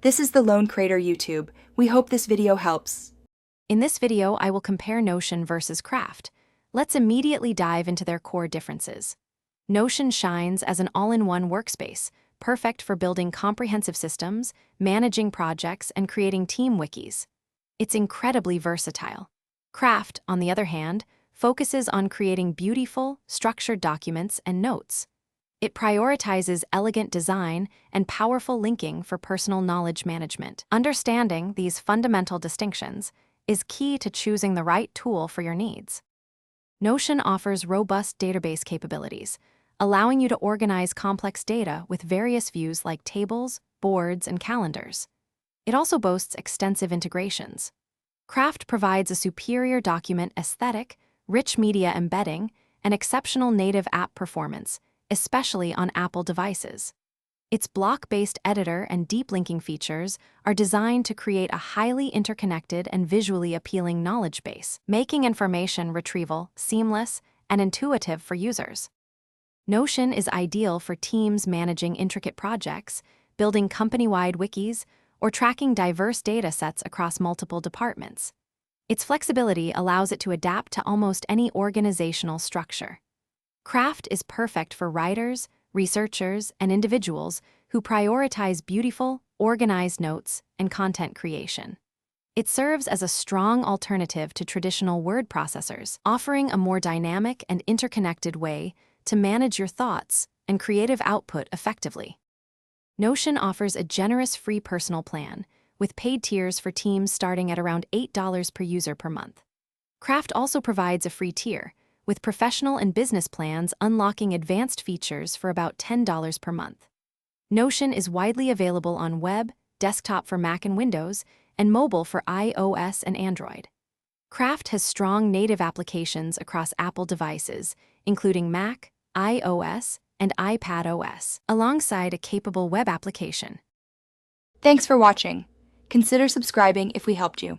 This is the Lone Crater YouTube. We hope this video helps. In this video, I will compare Notion versus Craft. Let's immediately dive into their core differences. Notion shines as an all-in-one workspace, perfect for building comprehensive systems, managing projects, and creating team wikis. It's incredibly versatile. Craft, on the other hand, focuses on creating beautiful, structured documents and notes. It prioritizes elegant design and powerful linking for personal knowledge management. Understanding these fundamental distinctions is key to choosing the right tool for your needs. Notion offers robust database capabilities, allowing you to organize complex data with various views like tables, boards, and calendars. It also boasts extensive integrations. Craft provides a superior document aesthetic, rich media embedding, and exceptional native app performance, especially on Apple devices. Its block-based editor and deep linking features are designed to create a highly interconnected and visually appealing knowledge base, making information retrieval seamless and intuitive for users. Notion is ideal for teams managing intricate projects, building company-wide wikis, or tracking diverse data sets across multiple departments. Its flexibility allows it to adapt to almost any organizational structure. Craft is perfect for writers, researchers, and individuals who prioritize beautiful, organized notes and content creation. It serves as a strong alternative to traditional word processors, offering a more dynamic and interconnected way to manage your thoughts and creative output effectively. Notion offers a generous free personal plan, with paid tiers for teams starting at around $8 per user per month. Craft also provides a free tier, with professional and business plans unlocking advanced features for about $10 per month. Notion is widely available on web, desktop for Mac and Windows, and mobile for iOS and Android. Craft has strong native applications across Apple devices, including Mac, iOS, and iPadOS, alongside a capable web application. Thanks for watching. Consider subscribing if we helped you.